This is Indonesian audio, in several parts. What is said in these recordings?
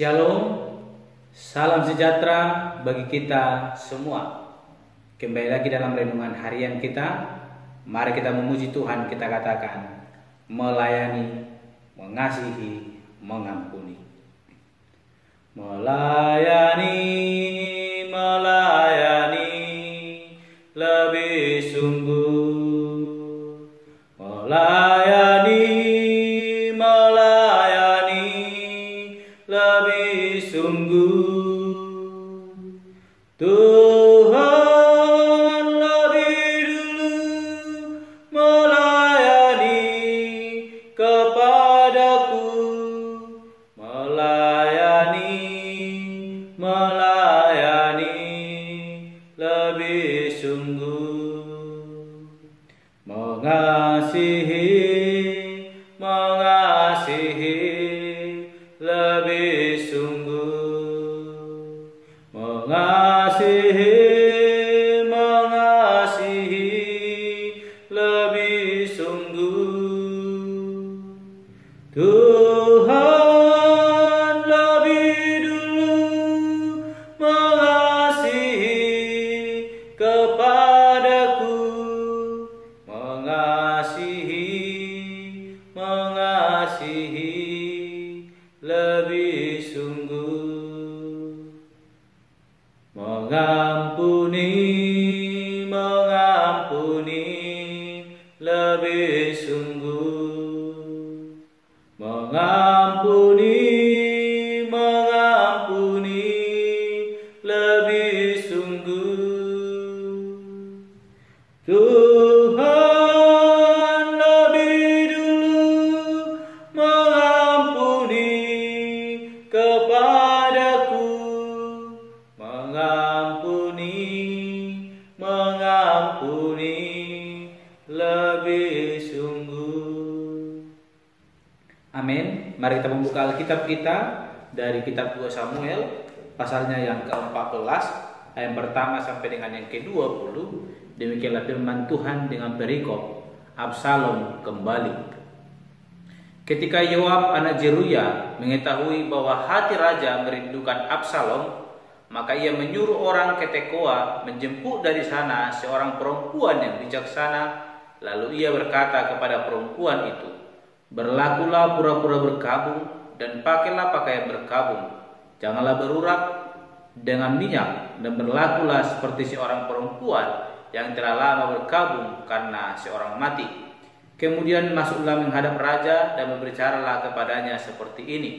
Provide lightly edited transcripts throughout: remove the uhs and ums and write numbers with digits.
Shalom, salam sejahtera bagi kita semua. Kembali lagi dalam renungan harian kita. Mari kita memuji Tuhan, kita katakan melayani, mengasihi, mengampuni. Melayani, melayani, lebih sungguh. Melayani, melayani, lebih sungguh. Tuhan lebih dulu melayani kepadaku. Melayani, melayani, lebih sungguh. Mengasihi, mengasihi, lebih sungguh. Mengasihi, mengasihi, lebih sungguh. Tuhan lebih dulu mengasihi kepadaku. Mengasihi, mengasihi, lebih sungguh. Mengampuni, mengampuni, lebih sungguh. Mengampuni, mengampuni, lebih sungguh. Tuhan lebih dulu mengampuni kepadaku. Mengampuni, mengampuni, lebih sungguh. Amin. Mari kita membuka Alkitab kita dari kitab 2 Samuel pasalnya yang ke-14 ayat pertama sampai dengan yang ke-20. Demikianlah firman Tuhan dengan perikop Absalom kembali. Ketika Yoab anak Zeruya mengetahui bahwa hati raja merindukan Absalom, maka ia menyuruh orang ke Tekoa menjemput dari sana seorang perempuan yang bijaksana. Lalu ia berkata kepada perempuan itu, "Berlakulah pura-pura berkabung dan pakailah pakaian berkabung. Janganlah berurak dengan minyak dan berlakulah seperti seorang perempuan yang telah lama berkabung karena seorang mati." Kemudian masuklah menghadap raja dan berbicaralah kepadanya seperti ini.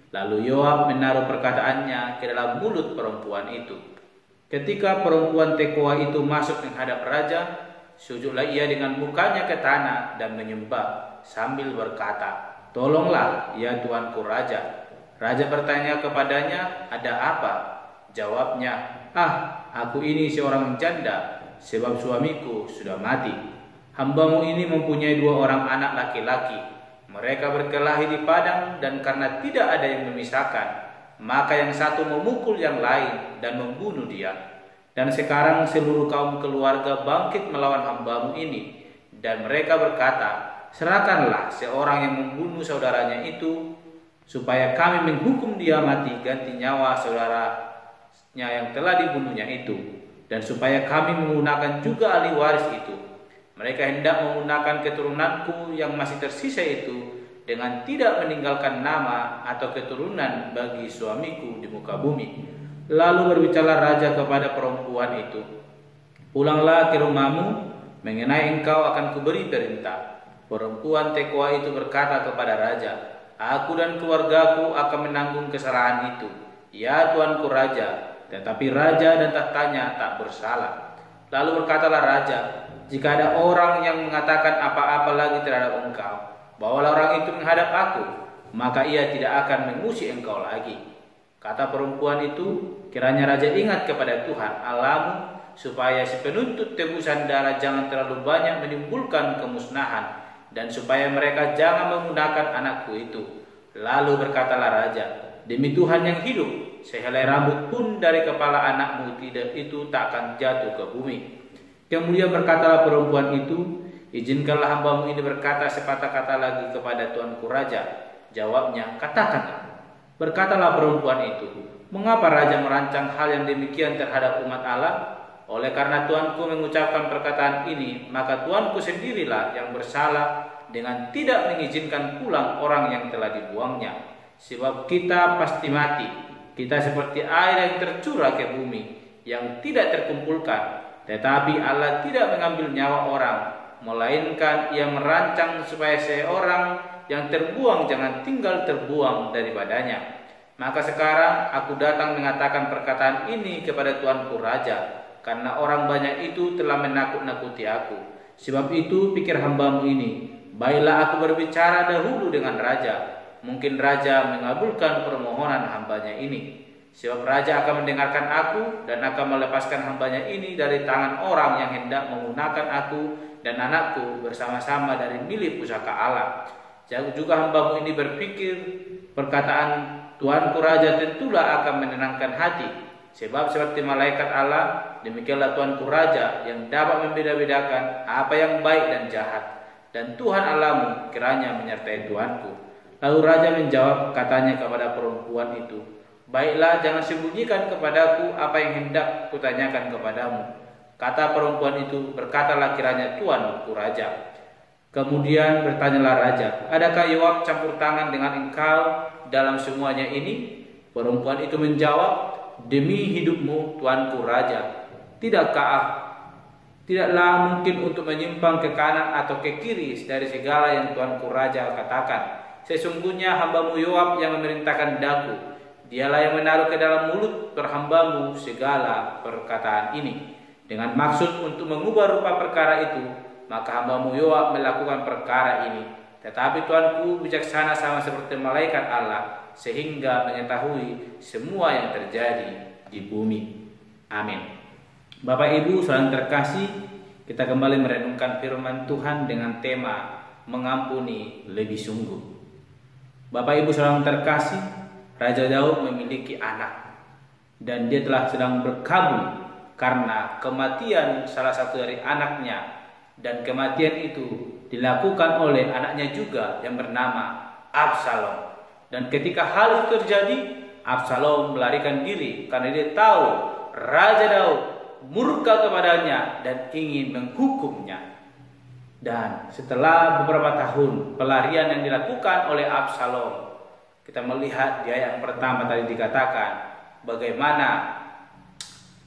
Lalu Yoab menaruh perkataannya ke dalam mulut perempuan itu. Ketika perempuan Tekoa itu masuk menghadap raja, sujudlah ia dengan mukanya ke tanah dan menyembah sambil berkata, "Tolonglah, ya tuanku raja." Raja bertanya kepadanya, "Ada apa?" Jawabnya, aku ini seorang janda, sebab suamiku sudah mati. Hambamu ini mempunyai 2 orang anak laki-laki. Mereka berkelahi di padang, dan karena tidak ada yang memisahkan, maka yang satu memukul yang lain dan membunuh dia. Dan sekarang seluruh kaum keluarga bangkit melawan hambamu ini, dan mereka berkata, "Serahkanlah seorang yang membunuh saudaranya itu, supaya kami menghukum dia mati ganti nyawa saudaranya yang telah dibunuhnya itu, dan supaya kami menggunakan juga ahli waris itu. Mereka hendak menggunakan keturunanku yang masih tersisa itu dengan tidak meninggalkan nama atau keturunan bagi suamiku di muka bumi." Lalu berbicara raja kepada perempuan itu, "Pulanglah ke rumahmu, mengenai engkau akan kuberi perintah." Perempuan Tekoa itu berkata kepada raja, "Aku dan keluargaku akan menanggung kesalahan itu, ya tuanku raja." Tetapi raja dan tahtanya tak bersalah. Lalu berkatalah raja, "Jika ada orang yang mengatakan apa-apa lagi terhadap engkau, bawalah orang itu menghadap aku, maka ia tidak akan mengusik engkau lagi." Kata perempuan itu, "Kiranya raja ingat kepada Tuhan Allahmu, supaya si penuntut tebusan darah jangan terlalu banyak menimbulkan kemusnahan, dan supaya mereka jangan menggunakan anakku itu." Lalu berkatalah raja, "Demi Tuhan yang hidup, sehelai rambut pun dari kepala anakmu itu tak akan jatuh ke bumi." Kemudian berkatalah perempuan itu, "Izinkanlah hambamu ini berkata sepatah kata lagi kepada tuanku raja." Jawabnya, "Katakanlah." Berkatalah perempuan itu, "Mengapa raja merancang hal yang demikian terhadap umat Allah? Oleh karena tuanku mengucapkan perkataan ini, maka tuanku sendirilah yang bersalah dengan tidak mengizinkan pulang orang yang telah dibuangnya. Sebab kita pasti mati. Kita seperti air yang tercurah ke bumi, yang tidak terkumpulkan. Tetapi Allah tidak mengambil nyawa orang, melainkan Ia merancang supaya seorang yang terbuang jangan tinggal terbuang daripadanya. Maka sekarang aku datang mengatakan perkataan ini kepada tuanku raja, karena orang banyak itu telah menakut-nakuti aku. Sebab itu pikir hambamu ini, baiklah aku berbicara dahulu dengan raja. Mungkin raja mengabulkan permohonan hambanya ini. Sebab raja akan mendengarkan aku dan akan melepaskan hambanya ini dari tangan orang yang hendak menggunakan aku dan anakku bersama-sama dari milik pusaka Allah. Jangan juga hambamu ini berpikir perkataan tuanku raja tentulah akan menenangkan hati. Sebab seperti malaikat Allah, demikianlah tuanku raja yang dapat membeda-bedakan apa yang baik dan jahat. Dan Tuhan Allahmu kiranya menyertai tuanku." Lalu raja menjawab, katanya kepada perempuan itu, "Baiklah, jangan sembunyikan kepadaku apa yang hendak kutanyakan kepadamu." Kata perempuan itu, "Berkatalah kiranya tuanku raja." Kemudian bertanyalah raja, "Adakah Yoab campur tangan dengan engkau dalam semuanya ini?" Perempuan itu menjawab, "Demi hidupmu, tuanku raja, tidaklah mungkin untuk menyimpang ke kanan atau ke kiri dari segala yang tuanku raja katakan. Sesungguhnya hambamu Yoab yang memerintahkan daku. Dialah yang menaruh ke dalam mulut perhambamu segala perkataan ini. Dengan maksud untuk mengubah rupa perkara itu, maka hambamu Yoab melakukan perkara ini. Tetapi tuanku bijaksana sama seperti malaikat Allah, sehingga mengetahui semua yang terjadi di bumi." Amin. Bapak Ibu saudara terkasih, kita kembali merenungkan firman Tuhan dengan tema mengampuni lebih sungguh. Bapak Ibu saudara terkasih, Raja Daud memiliki anak dan dia telah sedang berkabung karena kematian salah satu dari anaknya, dan kematian itu dilakukan oleh anaknya juga yang bernama Absalom. Dan ketika hal itu terjadi, Absalom melarikan diri karena dia tahu Raja Daud murka kepadanya dan ingin menghukumnya. Dan setelah beberapa tahun pelarian yang dilakukan oleh Absalom, kita melihat di ayat yang pertama tadi dikatakan bagaimana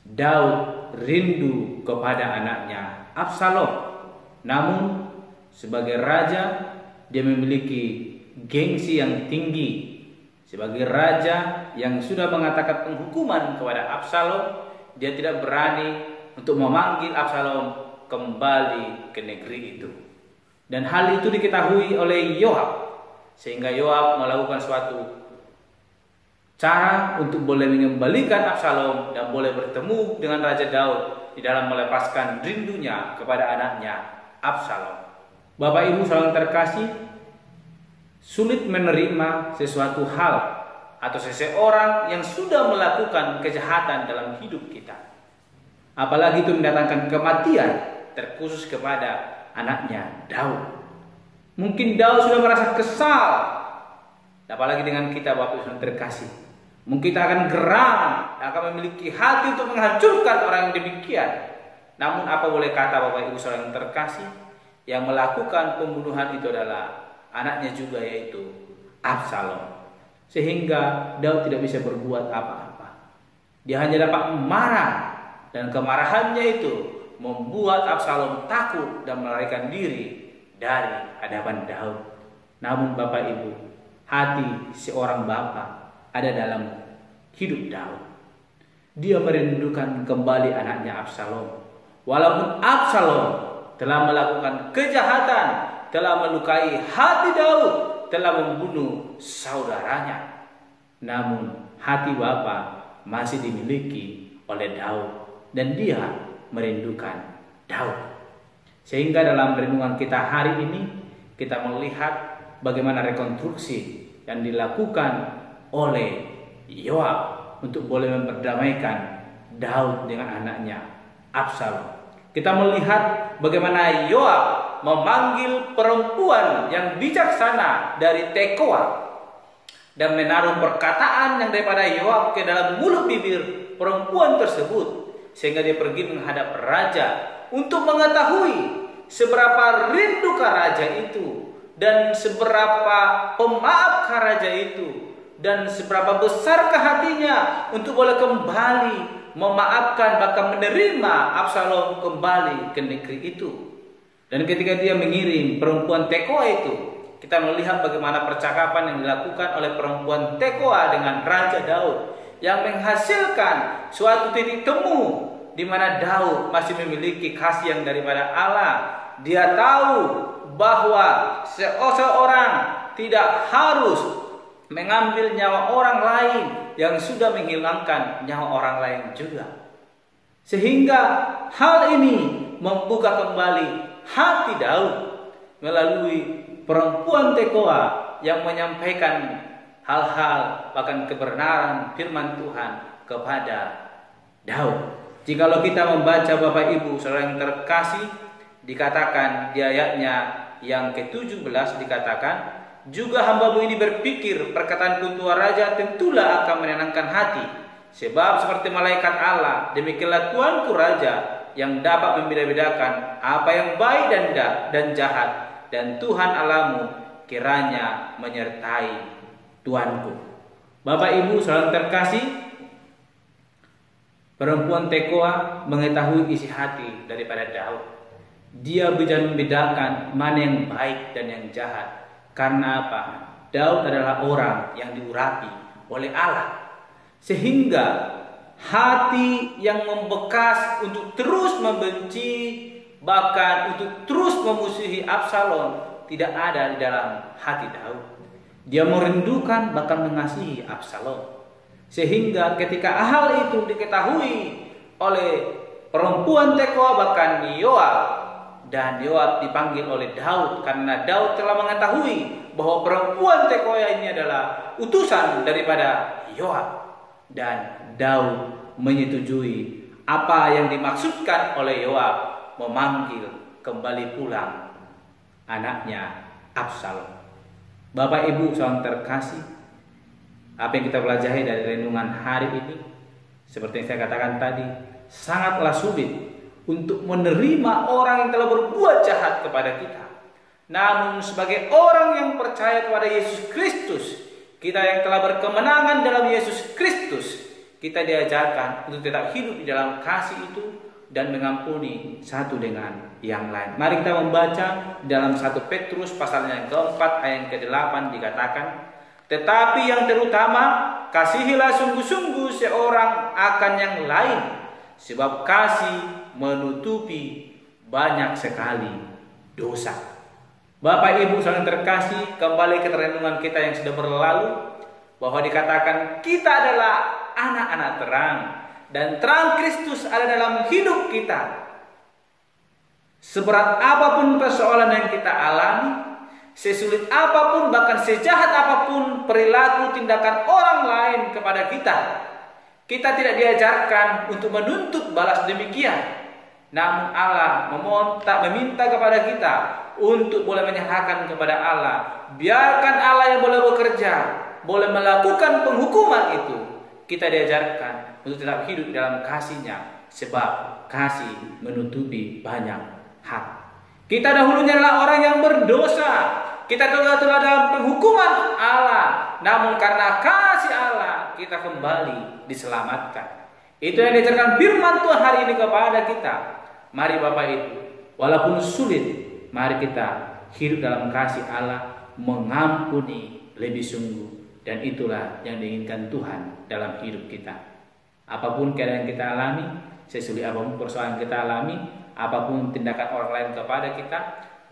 Daud rindu kepada anaknya Absalom. Namun sebagai raja dia memiliki gengsi yang tinggi. Sebagai raja yang sudah mengatakan penghukuman kepada Absalom, dia tidak berani untuk memanggil Absalom kembali ke negeri itu. Dan hal itu diketahui oleh Yoab, sehingga Yoab melakukan suatu cara untuk boleh mengembalikan Absalom dan boleh bertemu dengan Raja Daud di dalam melepaskan rindunya kepada anaknya Absalom. Bapak Ibu saudara terkasih, sulit menerima sesuatu hal atau seseorang yang sudah melakukan kejahatan dalam hidup kita, apalagi itu mendatangkan kematian, terkhusus kepada anaknya Daud. Mungkin Daud sudah merasa kesal, apalagi dengan kita Bapak Ibu terkasih. Mungkin kita akan geram, akan memiliki hati untuk menghancurkan orang yang demikian. Namun apa boleh kata Bapak Ibu saudara terkasih, yang melakukan pembunuhan itu adalah anaknya juga, yaitu Absalom. Sehingga Daud tidak bisa berbuat apa-apa. Dia hanya dapat marah, dan kemarahannya itu membuat Absalom takut dan melarikan diri dari hadapan Daud. Namun Bapak Ibu, hati seorang bapa ada dalam hidup Daud. Dia merindukan kembali anaknya Absalom. Walaupun Absalom telah melakukan kejahatan, telah melukai hati Daud, telah membunuh saudaranya, namun hati bapa masih dimiliki oleh Daud dan dia merindukan Daud. Sehingga dalam renungan kita hari ini, kita melihat bagaimana rekonstruksi yang dilakukan oleh Yoab untuk boleh memperdamaikan Daud dengan anaknya Absalom. Kita melihat bagaimana Yoab memanggil perempuan yang bijaksana dari Tekoa. dan menaruh perkataan yang daripada Yoab ke dalam mulut bibir perempuan tersebut, sehingga dia pergi menghadap raja untuk mengetahui seberapa rindukah raja itu, dan seberapa pemaafkah raja itu, dan seberapa besarkah hatinya untuk boleh kembali memaafkan, bahkan menerima Absalom kembali ke negeri itu. Dan ketika dia mengirim perempuan Tekoa itu, kita melihat bagaimana percakapan yang dilakukan oleh perempuan Tekoa dengan Raja Daud, yang menghasilkan suatu titik temu di mana Daud masih memiliki kasih yang daripada Allah. Dia tahu bahwa seseorang tidak harus mengambil nyawa orang lain yang sudah menghilangkan nyawa orang lain juga. Sehingga hal ini membuka kembali hati Daud melalui perempuan Tekoa yang menyampaikan hal-hal bahkan kebenaran firman Tuhan kepada Daud. Jikalau kita membaca Bapak Ibu saudara yang terkasih, dikatakan di ayatnya yang ke-17 dikatakan, juga hambamu ini berpikir perkataan tua raja tentulah akan menenangkan hati, sebab seperti malaikat Allah demikianlah tuanku raja yang dapat membeda-bedakan apa yang baik dan jahat, dan Tuhan Allahmu kiranya menyertai tuanku. Bapak Ibu saudara terkasih, perempuan Tekoa mengetahui isi hati daripada Daud. Dia bisa membedakan mana yang baik dan yang jahat. Karena apa? Daud adalah orang yang diurapi oleh Allah, sehingga hati yang membekas untuk terus membenci, bahkan untuk terus memusuhi Absalom, tidak ada di dalam hati Daud. Dia merindukan bahkan mengasihi Absalom. Sehingga ketika hal itu diketahui oleh perempuan Tekoa bahkan Yoab, dan Yoab dipanggil oleh Daud karena Daud telah mengetahui bahwa perempuan Tekoa ini adalah utusan daripada Yoab, dan Daud menyetujui apa yang dimaksudkan oleh Yoab, memanggil kembali pulang anaknya Absalom. Bapak Ibu saudara terkasih, apa yang kita pelajari dari renungan hari ini, seperti yang saya katakan tadi, sangatlah sulit untuk menerima orang yang telah berbuat jahat kepada kita. Namun sebagai orang yang percaya kepada Yesus Kristus, kita yang telah berkemenangan dalam Yesus Kristus, kita diajarkan untuk tetap hidup di dalam kasih itu dan mengampuni satu dengan yang lain. Mari kita membaca dalam 1 Petrus pasal yang keempat ayat ke-8 dikatakan, tetapi yang terutama kasihilah sungguh-sungguh seorang akan yang lain, sebab kasih menutupi banyak sekali dosa. Bapak Ibu saudara terkasih, kembali ke renungan kita yang sudah berlalu, bahwa dikatakan kita adalah anak-anak terang, dan terang Kristus ada dalam hidup kita. Seberat apapun persoalan yang kita alami, sesulit apapun bahkan sejahat apapun perilaku tindakan orang lain kepada kita, kita tidak diajarkan untuk menuntut balas demikian. Namun Allah meminta kepada kita untuk boleh menyerahkan kepada Allah. Biarkan Allah yang boleh bekerja, boleh melakukan penghukuman itu. Kita diajarkan untuk tetap hidup dalam kasih-Nya, sebab kasih menutupi banyak hak. Kita dahulunya adalah orang yang berdosa. Kita telah dalam penghukuman Allah. Namun karena kasih Allah, kita kembali diselamatkan. Itu yang diajarkan firman Tuhan hari ini kepada kita. Mari Bapak Ibu, walaupun sulit, mari kita hidup dalam kasih Allah, mengampuni lebih sungguh. Dan itulah yang diinginkan Tuhan dalam hidup kita. Apapun keadaan kita alami, sesulit apapun persoalan kita alami, apapun tindakan orang lain kepada kita,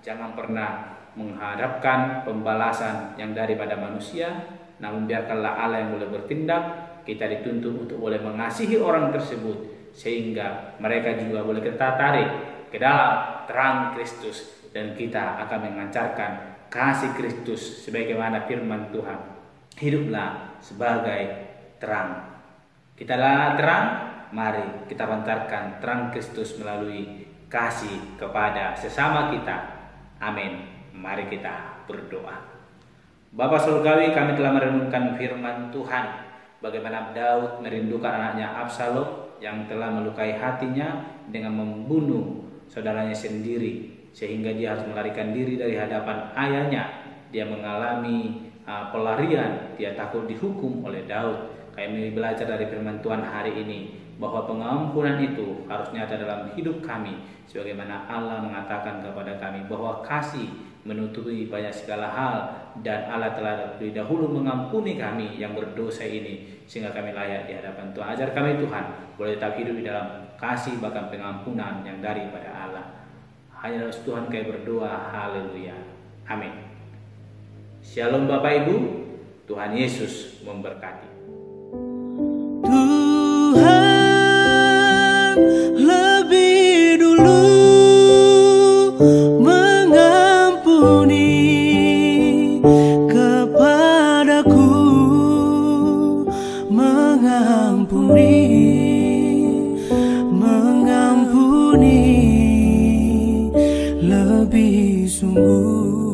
jangan pernah mengharapkan pembalasan yang daripada manusia. Namun biarkanlah Allah yang boleh bertindak. Kita dituntut untuk boleh mengasihi orang tersebut, sehingga mereka juga boleh kita tarik ke dalam terang Kristus, dan kita akan mengancarkan kasih Kristus sebagaimana firman Tuhan. Hiduplah sebagai terang. Kita adalah terang, mari kita pancarkan terang Kristus melalui kasih kepada sesama kita. Amin. Mari kita berdoa. Bapa Surgawi, kami telah merenungkan firman Tuhan, bagaimana Daud merindukan anaknya Absalom yang telah melukai hatinya dengan membunuh saudaranya sendiri, sehingga dia harus melarikan diri dari hadapan ayahnya. Dia mengalami pelarian, dia takut dihukum oleh Daud. Kami belajar dari firman Tuhan hari ini bahwa pengampunan itu harus nyata dalam hidup kami, sebagaimana Allah mengatakan kepada kami bahwa kasih menutupi banyak segala hal, dan Allah telah lebih dahulu mengampuni kami yang berdosa ini, sehingga kami layak di hadapan Tuhan. Ajar kami Tuhan boleh tetap hidup di dalam kasih bahkan pengampunan yang daripada Allah. Hanya Tuhan kami berdoa, haleluya, amin. Shalom Bapak Ibu, Tuhan Yesus memberkati. Tuhan lebih dulu mengampuni kepadaku, mengampuni lebih sungguh.